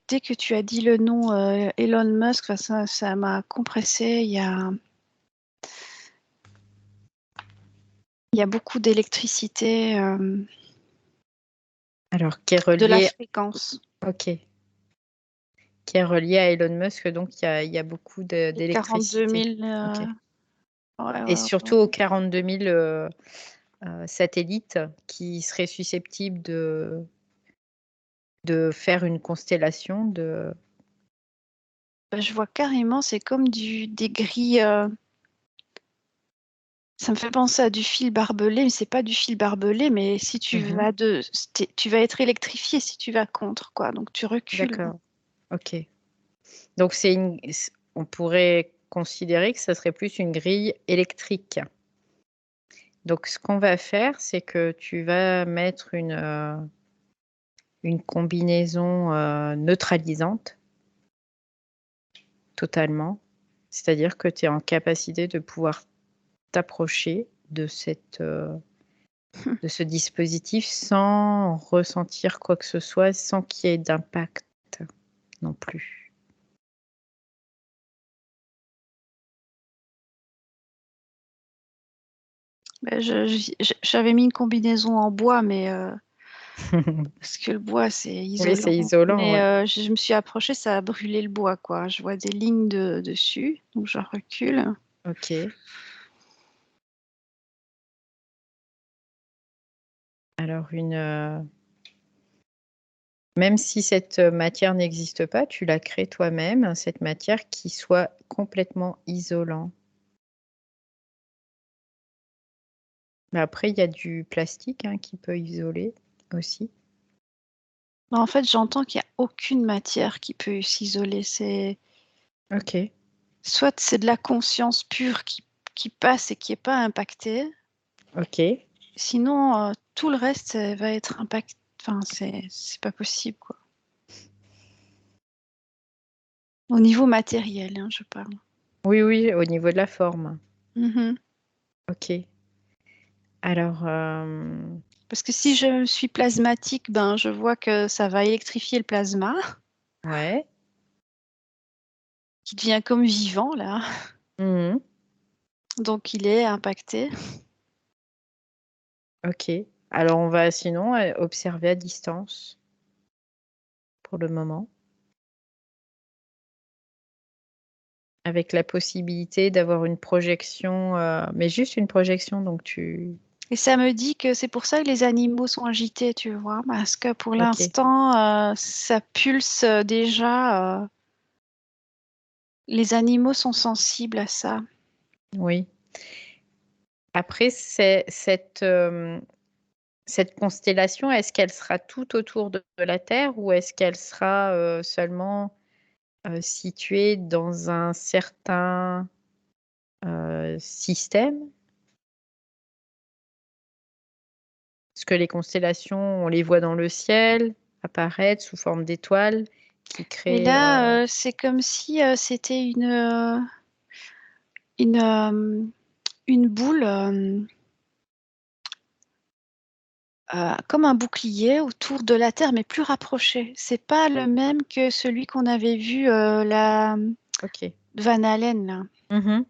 Dès que tu as dit le nom Elon Musk, ça m'a compressé. Il y a beaucoup d'électricité, Alors, qui est de la relié, fréquence. ok, qui est relié à Elon Musk, donc il y a beaucoup Et 42 d'électricité. 000. Ok. Ouais, Et ouais, surtout ouais. aux 42 000 satellites qui seraient susceptibles de faire une constellation de... Bah, je vois carrément, c'est comme des grilles. Ça me fait penser à du fil barbelé, mais c'est pas du fil barbelé, mais si tu Mhm. vas tu vas être électrifié si tu vas contre, quoi. Donc tu recules. D'accord. Ok. Donc on pourrait considérer que ça serait plus une grille électrique. Donc ce qu'on va faire, c'est que tu vas mettre une combinaison neutralisante totalement. C'est-à-dire que tu es en capacité de pouvoir t'approcher de de ce dispositif sans ressentir quoi que ce soit, sans qu'il y ait d'impact non plus. Bah, j'avais mis une combinaison en bois, mais parce que le bois, c'est Oui, c'est isolant. isolant, Mais ouais. je me suis approchée, ça a brûlé le bois, quoi. Je vois des lignes dessus, donc je recule. Ok. Alors, même si cette matière n'existe pas, tu la crées toi-même, cette matière qui soit complètement isolant. Mais après, il y a du plastique hein, qui peut isoler aussi. Bah, en fait, j'entends qu'il n'y a aucune matière qui peut s'isoler. Ok. Soit c'est de la conscience pure qui passe et qui n'est pas impactée. Ok. Sinon, tout le reste va être impacté. Enfin, c'est pas possible, quoi. Au niveau matériel, hein, je parle. Oui, oui, au niveau de la forme. Mhm. Ok. Alors, Parce que si je suis plasmatique, ben, je vois que ça va électrifier le plasma, ouais. qui devient comme vivant, là. Mhm. Donc, il est impacté. Ok. Alors, on va sinon observer à distance pour le moment, avec la possibilité d'avoir une projection, mais juste une projection, donc Et ça me dit que c'est pour ça que les animaux sont agités, tu vois, parce que pour Ok. l'instant, ça pulse déjà. Les animaux sont sensibles à ça. Oui. Après, cette constellation, est-ce qu'elle sera tout autour de la Terre ou est-ce qu'elle sera seulement située dans un certain système? Parce que les constellations, on les voit dans le ciel, apparaître sous forme d'étoiles qui Et créent... là, c'est comme si c'était une, euh, une boule, comme un bouclier autour de la Terre, mais plus rapproché. C'est pas le même que celui qu'on avait vu, la Ok. Van Allen, là. Mhm.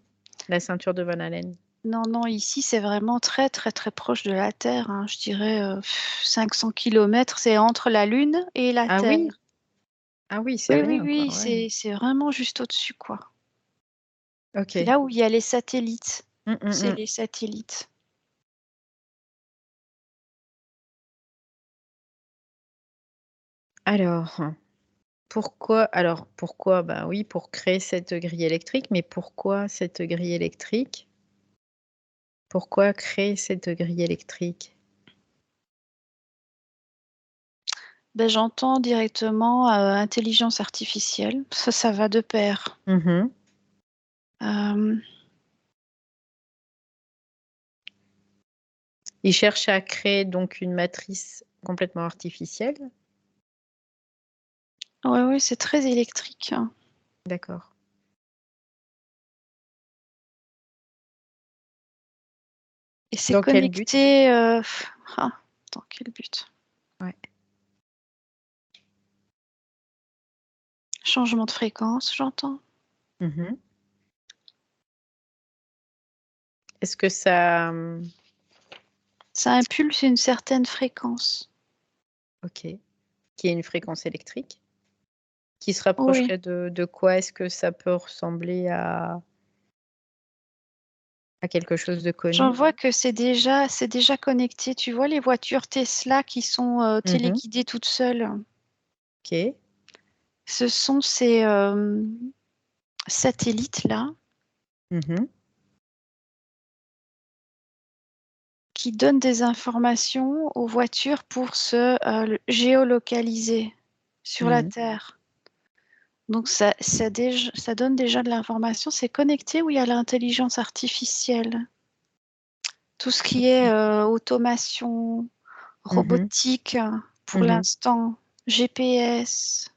La ceinture de Van Allen. Non, non, ici, c'est vraiment très, très, très proche de la Terre, hein. Je dirais 500 kilomètres, c'est entre la Lune et la Ah Terre. oui? Ah oui, c'est Oui, oui, rien, quoi. oui, Ouais. c'est vraiment juste au-dessus, quoi. C'est Ok. là où il y a les satellites. Mm, mm, C'est mm. les satellites. Alors, pourquoi? Ben oui, pour créer cette grille électrique, mais pourquoi cette grille électrique? Pourquoi créer cette grille électrique? Ben, j'entends directement intelligence artificielle. Ça va de pair. Mhm. Euh, Il cherche à créer donc une matrice complètement artificielle. ouais, ouais, c'est très électrique, hein. D'accord. Et c'est Dans quel but? connecté. Dans quel but? Ouais. Changement de fréquence, j'entends. Mhm. Est-ce que ça... Ça impulse une certaine fréquence. Ok. Qui est une fréquence électrique? Qui se Oui. rapprocherait de quoi? Est-ce que ça peut ressembler à quelque chose de J'en connu? vois que c'est déjà connecté. Tu vois les voitures Tesla qui sont Mhm. téléguidées toutes seules. Ok. Ce sont ces satellites-là Mhm. qui donnent des informations aux voitures pour se géolocaliser sur la Mhm. Terre. Donc ça donne déjà de l'information. C'est connecté, oui, à l'intelligence artificielle. Tout ce qui est Ok. automation, Mhm. robotique pour Mhm. l'instant, GPS,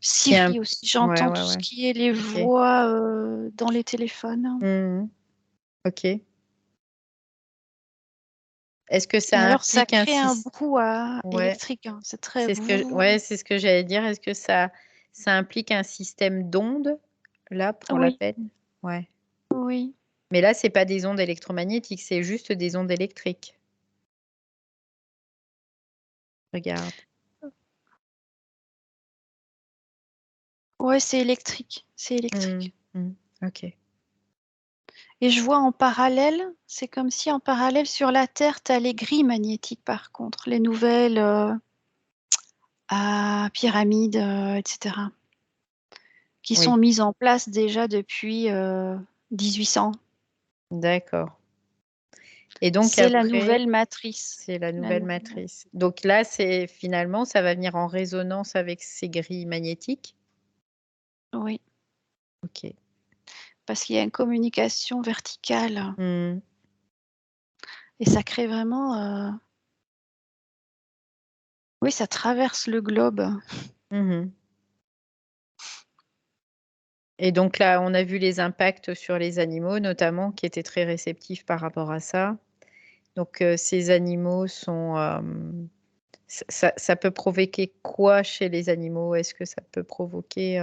Qui est un... Siri aussi. Ouais, J'entends ouais, tout ce ouais. qui est les Ok. voix dans les téléphones. Mhm. Ok. Est-ce que Et ça alors, ça implique un crée un système? brouhaha Ouais, électrique, hein. C'est très bouh. ouais, c'est ce que j'allais dire. Est-ce que ça implique un système d'ondes là pour Oui, l'appel? Ouais. oui. Mais là, c'est pas des ondes électromagnétiques, c'est juste des ondes électriques. Regarde. Ouais, c'est électrique. C'est Mhm. électrique. Mhm. Ok. Et je vois en parallèle, c'est comme si en parallèle sur la Terre, tu as les grilles magnétiques par contre, les nouvelles pyramides, etc., qui sont Oui, mises en place déjà depuis 1800. d'accord. Et donc C'est la après, nouvelle matrice. c'est la La nouvelle nouvelle- matrice. Donc là, c'est finalement, ça va venir en résonance avec ces grilles magnétiques. Oui, Ok. parce qu'il y a une communication verticale Mhm. et ça crée vraiment. Oui, ça traverse le globe. Mhm. Et donc là, on a vu les impacts sur les animaux, notamment, qui étaient très réceptifs par rapport à ça. Donc, ces animaux sont... ça peut provoquer quoi chez les animaux? Est-ce que ça peut provoquer...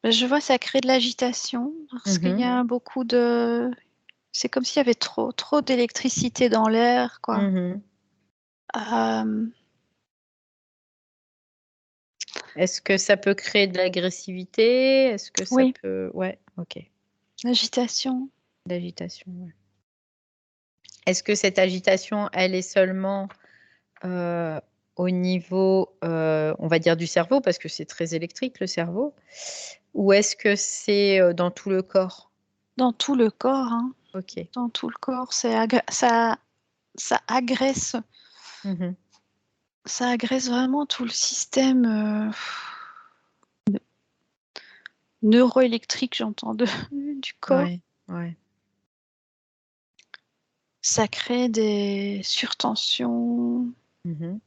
Je vois, ça crée de l'agitation parce qu'il y Mhm. a beaucoup de. C'est comme s'il y avait trop d'électricité dans l'air, quoi. Mhm. Euh, Est-ce que ça peut créer de l'agressivité? Est-ce que ça oui, peut... Ouais, ok. l'agitation. L'agitation, ouais. Est-ce que cette agitation, elle est seulement euh, au niveau, on va dire, du cerveau, parce que c'est très électrique, le cerveau, ou est-ce que c'est dans tout le corps? Dans tout le corps, hein. Ok. Dans tout le corps, ça agresse. Mhm. Ça agresse vraiment tout le système neuroélectrique, j'entends, du corps. Ouais, ouais. Ça crée des surtensions. Mhm.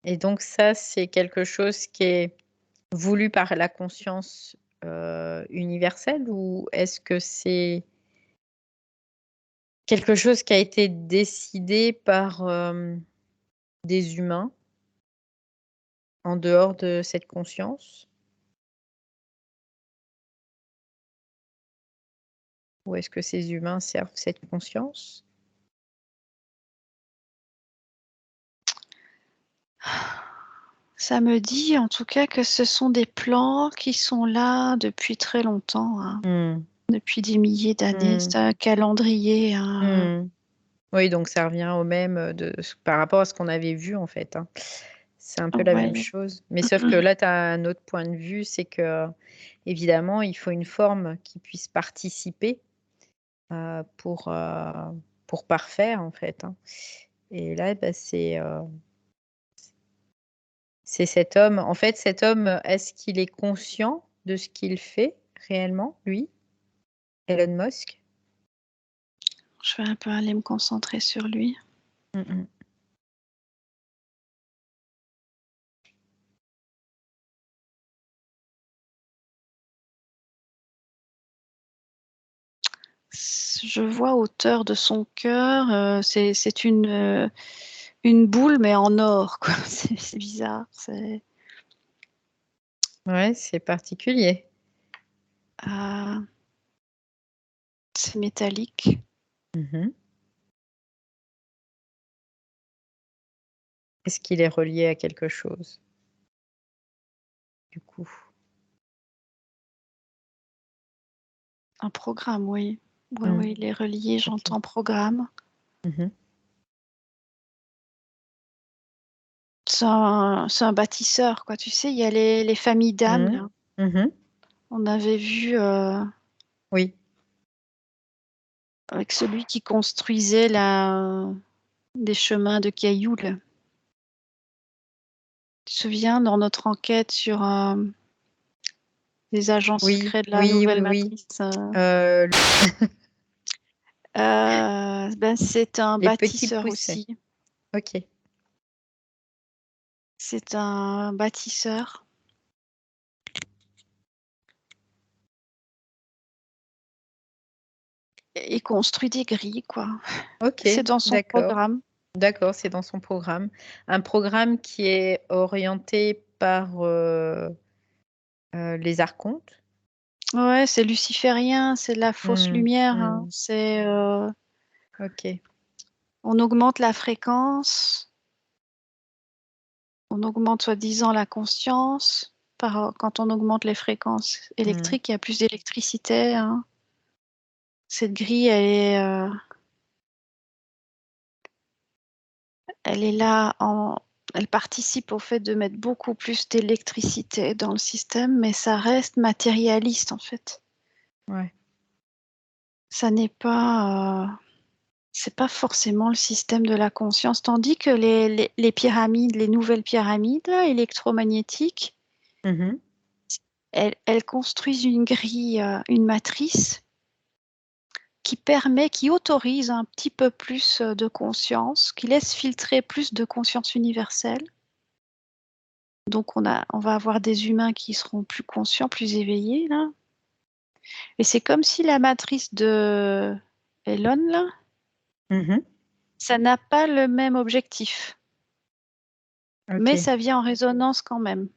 Et donc ça, c'est quelque chose qui est voulu par la conscience universelle, ou est-ce que c'est quelque chose qui a été décidé par des humains en dehors de cette conscience? Ou est-ce que ces humains servent cette conscience? Ça me dit en tout cas que ce sont des plans qui sont là depuis très longtemps, hein, Hmm, depuis des milliers d'années. hmm, C'est un calendrier, hein. hmm. Oui, donc ça revient au même par rapport à ce qu'on avait vu en fait, hein. C'est un peu la même Ouais. chose. Mais sauf que là, tu as un autre point de vue, c'est que évidemment, il faut une forme qui puisse participer euh, pour, euh, pour parfaire en fait, hein. Et là, bah, c'est cet homme. En fait, cet homme, est-ce qu'il est conscient de ce qu'il fait réellement, lui, Elon Musk? Je vais un peu aller me concentrer sur lui. Mmh mh. Je vois hauteur de son cœur, c'est une boule mais en or quoi. C'est bizarre, Ouais, c'est particulier. ah, c'est métallique. Mmh mh. Est-ce qu'il est relié à quelque chose, du coup? Un programme, oui. Oui, Mmh. oui, il est relié, OK. j'entends programme. Mmh mh. C'est un bâtisseur quoi, tu sais, il y a les familles d'âmes Mmh. là. Mmh mh. On avait vu, Oui. avec celui qui construisait des chemins de cailloux là. Tu te souviens dans notre enquête sur, les agents Oui, secrets de la oui, nouvelle oui, oui. matrice, L ben, c'est un les petits bâtisseur poussets. aussi. OK. C'est un bâtisseur. Et il construit des grilles quoi. OK, C'est dans son d'accord. programme. D'accord, c'est dans son programme. Un programme qui est orienté par, les archontes? Ouais, c'est luciférien, c'est de la fausse Mmh. lumière, hein. Mmh. OK. On augmente la fréquence, on augmente soi-disant la conscience quand on augmente les fréquences Mmh. électriques, il y a plus d'électricité, hein. Cette grille, elle est là elle participe au fait de mettre beaucoup plus d'électricité dans le système, mais ça reste matérialiste, en fait. Ouais. Ça n'est pas, c'est pas forcément le système de la conscience, tandis que les pyramides, les nouvelles pyramides là, électromagnétiques, Mmh mh. elles construisent une grille, une matrice qui autorise un petit peu plus, de conscience, qui laisse filtrer plus de conscience universelle. Donc on va avoir des humains qui seront plus conscients, plus éveillés là, et c'est comme si la matrice de Elon là, Mmh mh. ça n'a pas le même objectif, mais OK, ça vient en résonance quand même.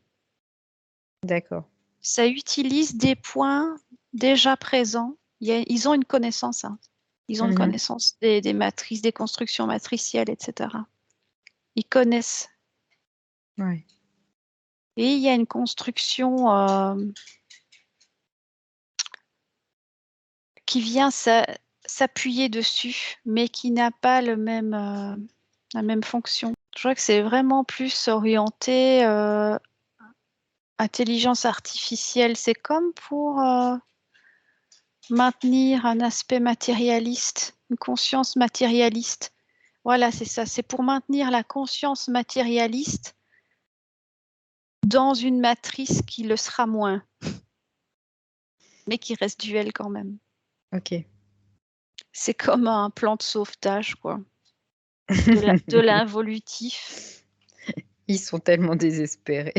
d'accord. Ça utilise des points déjà présents. Ils ont une connaissance, hein. Ils ont une Mmh mh. connaissance des matrices, des constructions matricielles et cetera. Ils connaissent, Ouais. et il y a une construction, qui vient s'appuyer dessus, mais qui n'a pas la même fonction. Je crois que c'est vraiment plus orienté, intelligence artificielle. C'est comme pour, maintenir un aspect matérialiste, une conscience matérialiste. Voilà, c'est ça, c'est pour maintenir la conscience matérialiste dans une matrice qui le sera moins, mais qui reste duelle quand même. OK. C'est comme un plan de sauvetage quoi, de l'involutif. Ils sont tellement désespérés.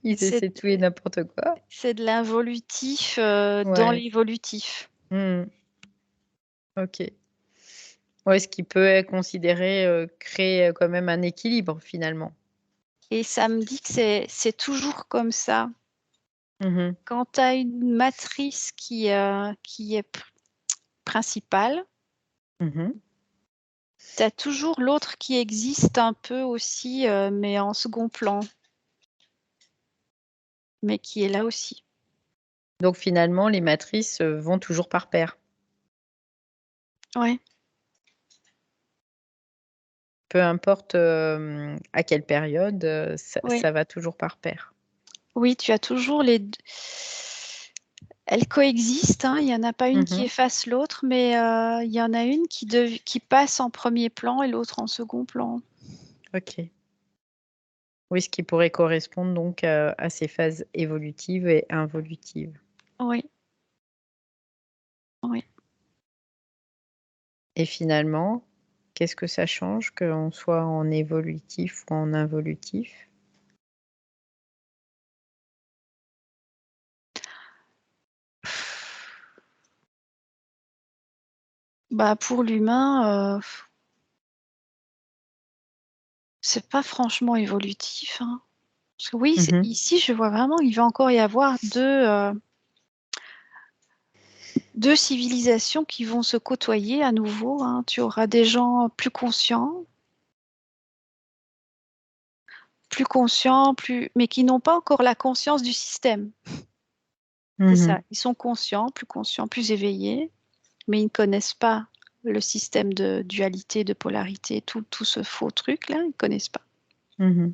Ils C'est essaient tout et n'importe quoi. c'est de l'involutif, dans Ouais. l'évolutif, Mmh. OK. Ouais, ce qui peut être considéré, créer, quand même un équilibre finalement. et ça me dit que c'est toujours comme ça. Mmh mh. Quand tu as une matrice qui est principale, Mmh mh. tu as toujours l'autre qui existe un peu aussi, mais en second plan, mais qui est là aussi. Donc finalement, les matrices, vont toujours par paires. Ouais, Peu importe, à quelle période, oui, ça va toujours par paires. oui, tu as toujours elles coexistent, hein, il y en a pas une Mmh qui mh. efface l'autre, mais il y en a une qui passe en premier plan et l'autre en second plan. OK. Oui, ce qui pourrait correspondre donc, à ces phases évolutives et involutives. Oui, oui. Et finalement, qu'est-ce que ça change qu'on soit en évolutif ou en involutif? Bah, pour l'humain, c'est pas franchement évolutif, hein. Parce que oui, Mmh. ici, je vois vraiment, il va encore y avoir deux civilisations qui vont se côtoyer à nouveau, hein. Tu auras des gens mais qui n'ont pas encore la conscience du système. C'est Mmh. ça. Ils sont conscients, plus éveillés, mais ils ne connaissent pas le système de dualité, de polarité, tout ce faux truc-là, ils ne connaissent pas. Mmh.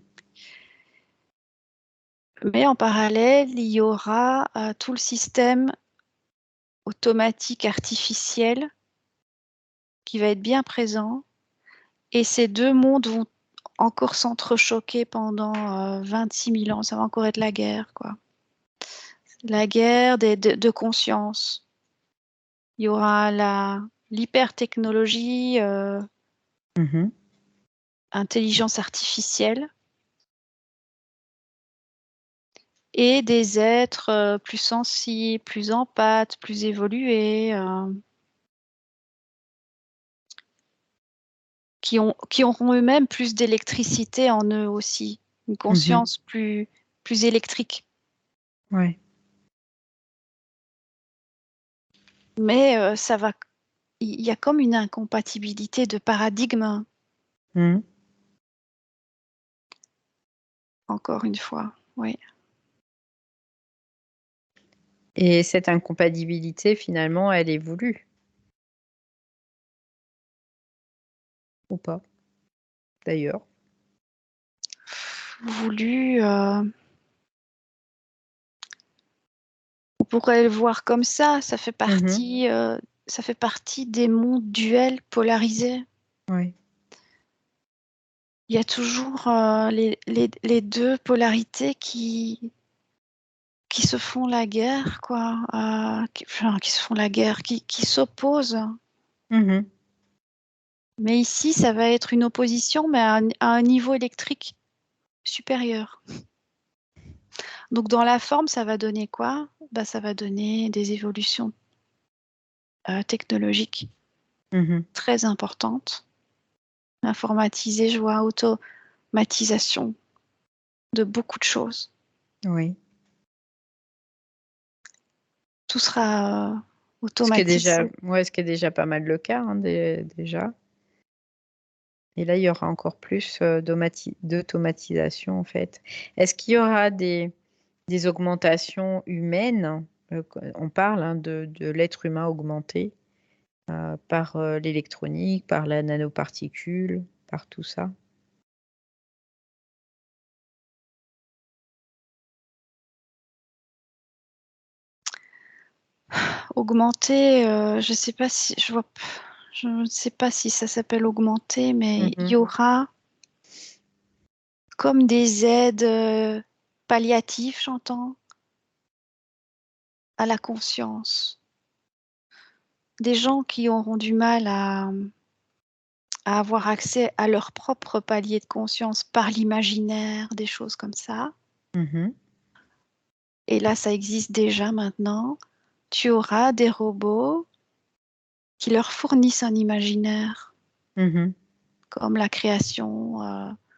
Mais en parallèle, il y aura tout le système automatique artificiel qui va être bien présent. Et ces deux mondes vont encore s'entrechoquer pendant 26 000 ans. Ça va encore être la guerre, quoi. La guerre de conscience. Il y aura l'hypertechnologie, Mmh. intelligence artificielle, et des êtres plus sensibles, plus empathes, plus évolués, qui auront eux-mêmes plus d'électricité en eux aussi, une Mmh. conscience plus électrique. Ouais. Mais il y a comme une incompatibilité de paradigme, Mmh. encore une fois. Oui. Et cette incompatibilité finalement, elle est voulue ou pas d'ailleurs? Voulu, on pourrait le voir comme ça, Mmh. ça fait partie des mondes duels polarisés. Ouais. Il y a toujours les deux polarités qui se font la guerre, quoi, qui se font la guerre, qui s'opposent. Mmh. Mais ici, ça va être une opposition, mais à un niveau électrique supérieur. Donc, dans la forme, ça va donner quoi? Bah, ça va donner des évolutions technologiques Mmh. très importantes. Informatisées, je vois automatisation de beaucoup de choses. Oui. Tout sera Ce qui est déjà automatisé. ouais, ce qui est déjà pas mal le cas, hein, déjà. Et là, il y aura encore plus, d'automatisation, en fait. Est-ce qu'il y aura des augmentations humaines? Q On parle, hein, de l'être humain augmenté, par, l'électronique, par la nanoparticule, par tout ça? Augmenter, je ne sais pas si ça s'appelle augmenter, mais il Mmh. y aura comme des aides palliatives, j'entends, à la conscience. Des gens qui auront du mal à avoir accès à leur propre palier de conscience par l'imaginaire, des choses comme ça. Mmh. Et là, ça existe déjà maintenant. Tu auras des robots qui leur fournissent un imaginaire, Mmh. comme la création.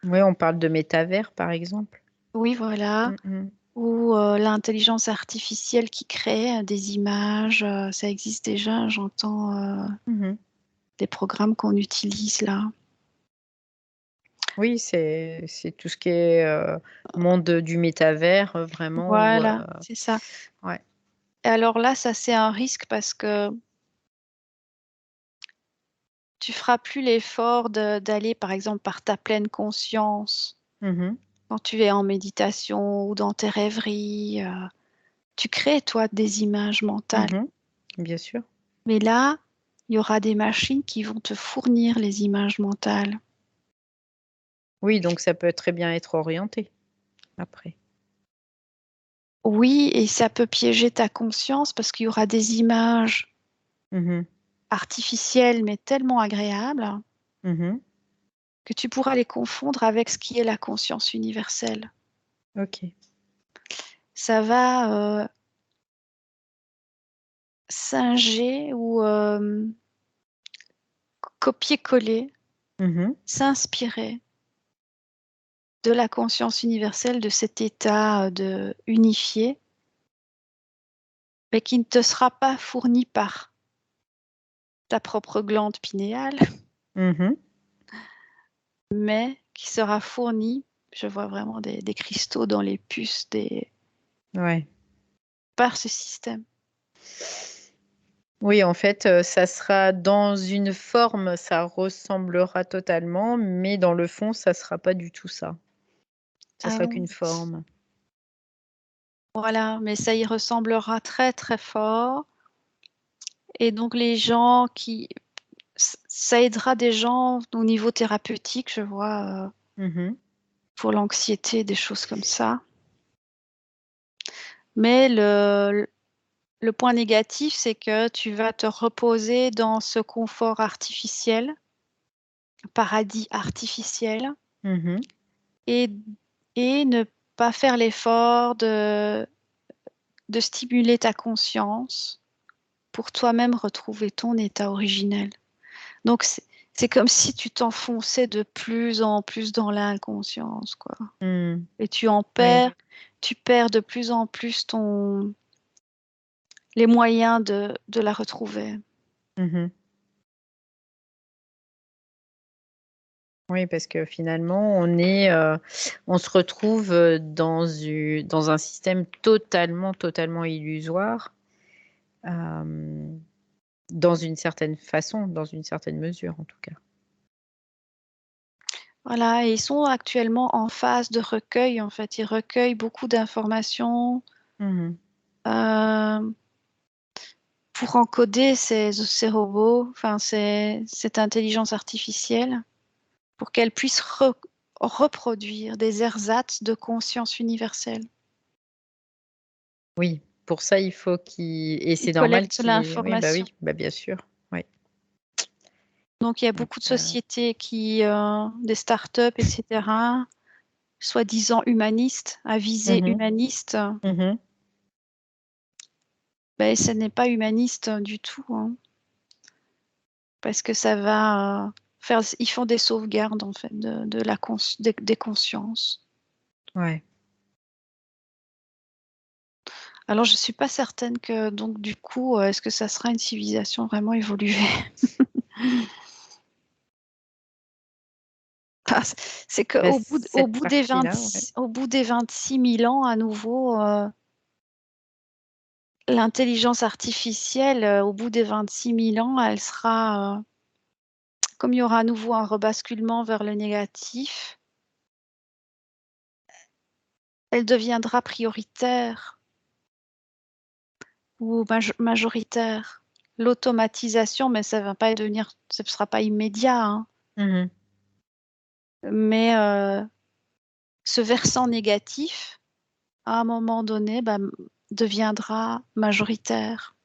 Oui, on parle de métavers, par exemple. Oui, voilà. Mmh mh. Ou l'intelligence artificielle qui crée des images. Ça existe déjà, j'entends Mmh. des programmes qu'on utilise là. Oui, c'est tout ce qui est, monde du métavers, vraiment où, Voilà, c'est ça. ouais. Et alors là, ça c'est un risque parce que tu feras plus l'effort d'aller, par exemple, par ta pleine conscience Mmh. quand tu es en méditation ou dans tes rêveries. Tu crées, toi, des images mentales. Mmh. Bien sûr. Mais là, il y aura des machines qui vont te fournir les images mentales. Oui, donc ça peut très bien être orienté, après. Oui, et ça peut piéger ta conscience parce qu'il y aura des images Mmh. artificielles, mais tellement agréables, Mhm. que tu pourras les confondre avec ce qui est la conscience universelle. Ok. Ça va singer ou copier-coller, Mhm. s'inspirer de la conscience universelle, de cet état de unifié, mais qui ne te sera pas fourni par ta propre glande pinéale, Mhm. mais qui sera fourni, je vois vraiment des cristaux dans les puces Ouais. par ce système. Oui, en fait, ça sera dans une forme, ça ressemblera totalement, mais dans le fond, ça sera pas du tout ça. Ça Ah sera non. qu'une forme. Voilà, mais ça y ressemblera très très fort. Et donc les gens ça aidera des gens au niveau thérapeutique, je vois, Mhm. pour l'anxiété, des choses comme ça. Mais le point négatif, c'est que tu vas te reposer dans ce confort artificiel, paradis artificiel, Mhm. et, et ne pas faire l'effort de stimuler ta conscience pour toi-même retrouver ton état originel. Donc, c'est comme si tu t'enfonçais de plus en plus dans l'inconscience, quoi. Mm. Et Oui. tu perds de plus en plus les moyens de la retrouver. Mhm. Oui, parce que finalement, on se retrouve dans un système totalement illusoire, euh, dans une certaine façon, dans une certaine mesure en tout cas. Voilà, et ils sont actuellement en phase de recueil, en fait. Ils recueillent beaucoup d'informations Mhm. euh, pour encoder ces robots, enfin, cette intelligence artificielle, pour qu'elle puisse reproduire des ersatz de conscience universelle. Oui, pour ça, il faut et Ils c'est normal collectent qu'il oui, bah l'information. oui, bah bien sûr. Oui. Donc, il y a Donc, beaucoup de sociétés des startups, etc., soi-disant humanistes, à visée mhm. humaniste, Mhm. ben, ce n'est pas humaniste du tout, hein, parce que ça va ils font des sauvegardes, en fait, des consciences. Ouais. Alors, je ne suis pas certaine que, donc, du coup, est-ce que ça sera une civilisation vraiment évoluée? C'est Bah, qu'au cette partie-là, ouais. au bout des 26 000 ans, à nouveau, l'intelligence artificielle, au bout des 26 000 ans, elle sera, comme il y aura à nouveau un rebasculement vers le négatif, elle deviendra prioritaire ou majoritaire. L'automatisation, mais ça va pas devenir, ce ne sera pas immédiat, hein. Mhm. Mais ce versant négatif, à un moment donné, bah, deviendra majoritaire.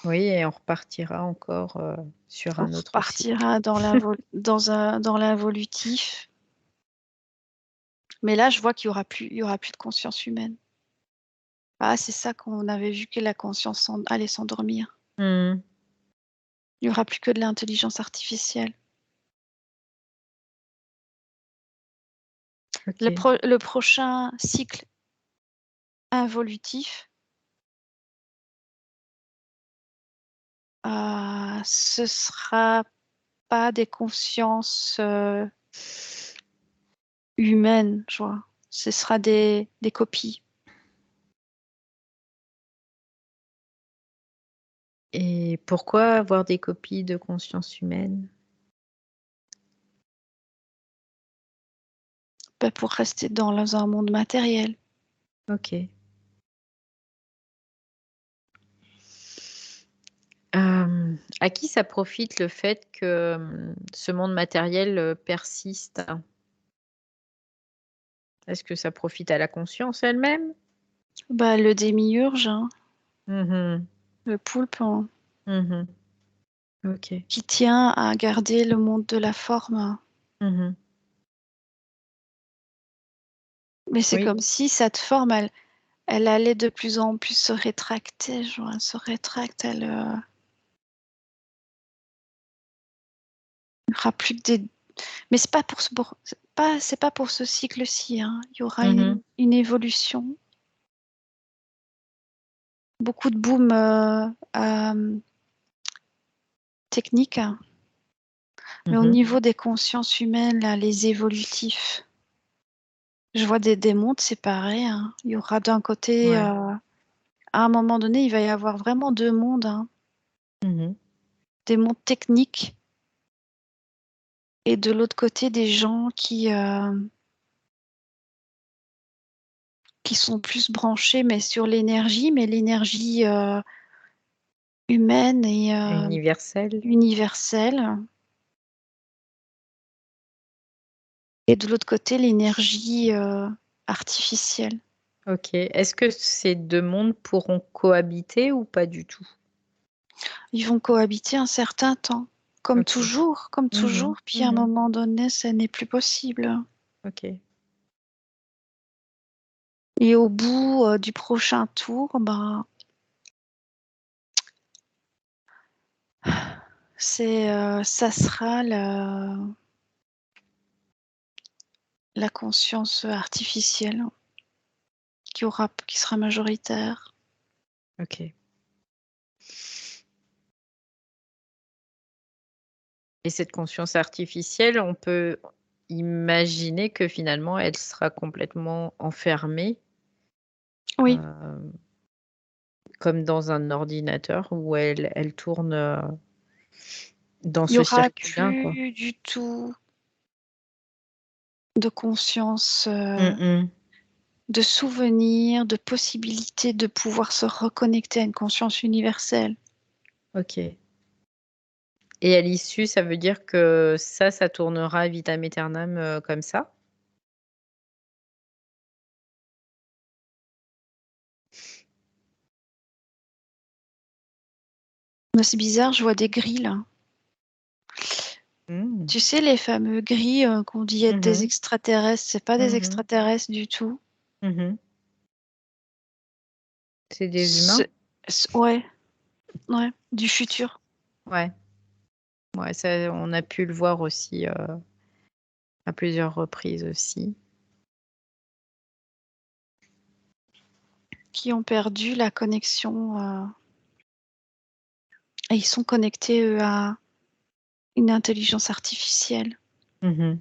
Oui, et on repartira encore sur On un autre cycle. repartira dans l'involutif. Mais là, je vois il y aura plus de conscience humaine. Ah, c'est ça qu'on avait vu que la conscience allait s'endormir. Mhm. Il n'y aura plus que de l'intelligence artificielle. Ok. Le prochain cycle involutif, ce sera pas des consciences humaines, je vois. Ce sera des copies. Et pourquoi avoir des copies de conscience humaine? Pas pour rester dans un monde matériel. Ok. À qui ça profite le fait que ce monde matériel persiste? Est-ce que ça profite à la conscience elle-même? Bah, le démiurge, hein, Mhm. le poulpe, hein. Mhm. Ok. qui tient à garder le monde de la forme. Mhm. Mais c'est Oui. comme si cette forme, elle allait de plus en plus se rétracter, genre, elle se rétracte, il n'y aura plus que des... Mais c'est pas c'est pas pour ce cycle-ci, hein. Il y aura Mhm. une évolution. Beaucoup de boom techniques, hein. Mais au Mhm. niveau des consciences humaines, là, les évolutifs, je vois des mondes séparés, hein. Il y aura d'un côté, Ouais. à un moment donné, il va y avoir vraiment deux mondes, hein. Mhm. Des mondes techniques et de l'autre côté, des gens qui sont plus branchés mais sur l'énergie, mais l'énergie humaine et Universel. universelle. Et de l'autre côté, l'énergie artificielle. Ok. Est-ce que ces deux mondes pourront cohabiter ou pas du tout? Ils vont cohabiter un certain temps, Ok. comme Mhm. toujours, puis à un Mhm. moment donné, ça n'est plus possible. Ok. Et au bout du prochain tour, ben, ça sera la conscience artificielle qui sera majoritaire. Ok. Et cette conscience artificielle, on peut imaginer que finalement, elle sera complètement enfermée, Oui, euh, comme dans un ordinateur où elle tourne dans il y ce aura circuit-là, quoi. plus du tout de conscience, Mhm. de souvenirs, de possibilités de pouvoir se reconnecter à une conscience universelle. Ok. Et à l'issue, ça veut dire que ça tournera à vitam aeternam comme ça? Mais c'est bizarre, je vois des grilles là. Mm. Tu sais, les fameux gris qu'on dit être des Mhm. extraterrestres, c'est pas des Mhm. extraterrestres du tout. Mhm. C'est des humains? C'est- ouais, ouais, du futur. Ouais. Ouais, ça, on a pu le voir aussi à plusieurs reprises aussi. Qui ont perdu la connexion. Et ils sont connectés, eux, à une intelligence artificielle. Mhm.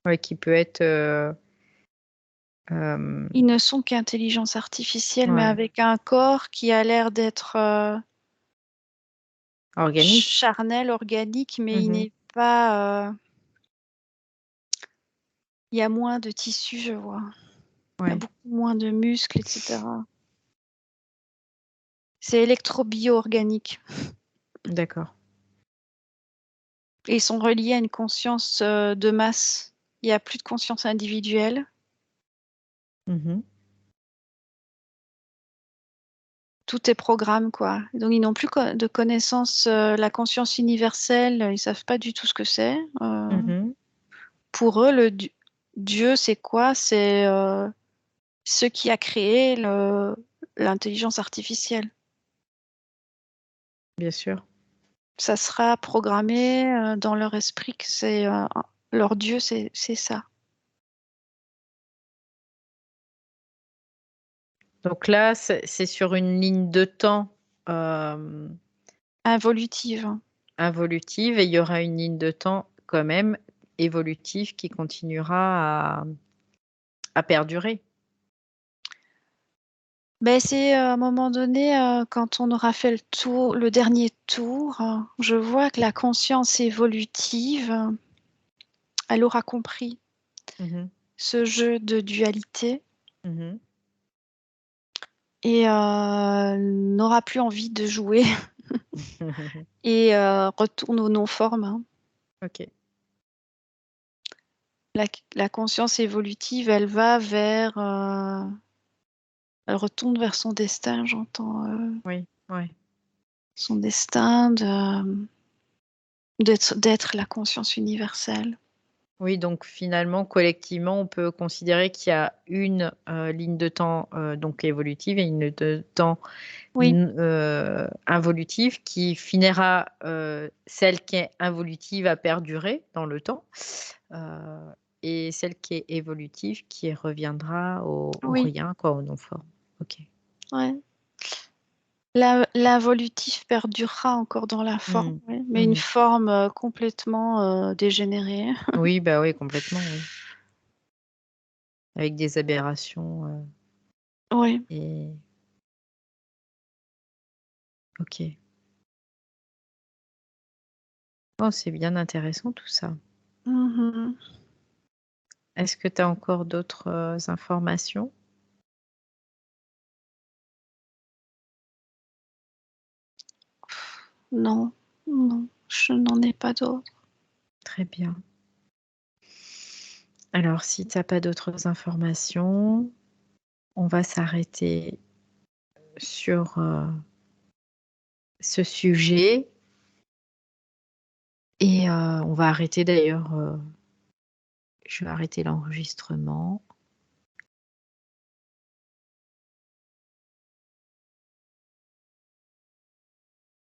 Ouais, qui peut être euh, Ils ne sont qu'intelligence artificielle, mais ouais, avec un corps qui a l'air d'être organique. charnel, organique, mais il Mhm. n'est pas. Il y a moins de tissus, je vois. Il y a Ouais, beaucoup moins de muscles, etc. C'est électro-bio-organique. d'accord. Et ils sont reliés à une conscience de masse. Il n'y a plus de conscience individuelle. Mhm. Tout est programme, quoi. Donc, ils n'ont plus de connaissance. La conscience universelle, ils savent pas du tout ce que c'est. Mhm. Pour eux, Dieu, c'est quoi? C'est ce qui a créé l'intelligence artificielle. Bien sûr. Ça sera programmé dans leur esprit que c'est leur Dieu, c'est ça. Donc là, c'est sur une ligne de temps euh, Involutive. involutive et il y aura une ligne de temps quand même évolutive qui continuera à perdurer. Ben, c'est à un moment donné, quand on aura fait le tour, le dernier tour, je vois que la conscience évolutive, elle aura compris Mhm. ce jeu de dualité Mhm. et n'aura plus envie de jouer et retourne aux non-formes, hein. Ok. La, la conscience évolutive, elle va vers Elle retourne vers son destin, j'entends Oui, ouais. son destin d'être la conscience universelle. Oui, donc finalement, collectivement, on peut considérer qu'il y a une, ligne de temps, donc évolutive et une ligne de temps Oui, involutive qui finira, celle qui est involutive à perdurer dans le temps, heu et celle qui est évolutive qui reviendra au oui, rien quoi, au non forme. OK. ouais. L'involutif perdurera encore dans la forme, Mmh. oui, mais une Mmh. forme complètement dégénérée. Oui, bah, oui, complètement, oui. Avec des aberrations, Oui. et OK. Oh, c'est bien intéressant tout ça. Mhm. Est-ce que tu as encore d'autres, informations? Non, non, je n'en ai pas d'autres. Très bien. Alors si tu as pas d'autres informations, on va s'arrêter sur, ce sujet et on va arrêter d'ailleurs, je vais arrêter l'enregistrement.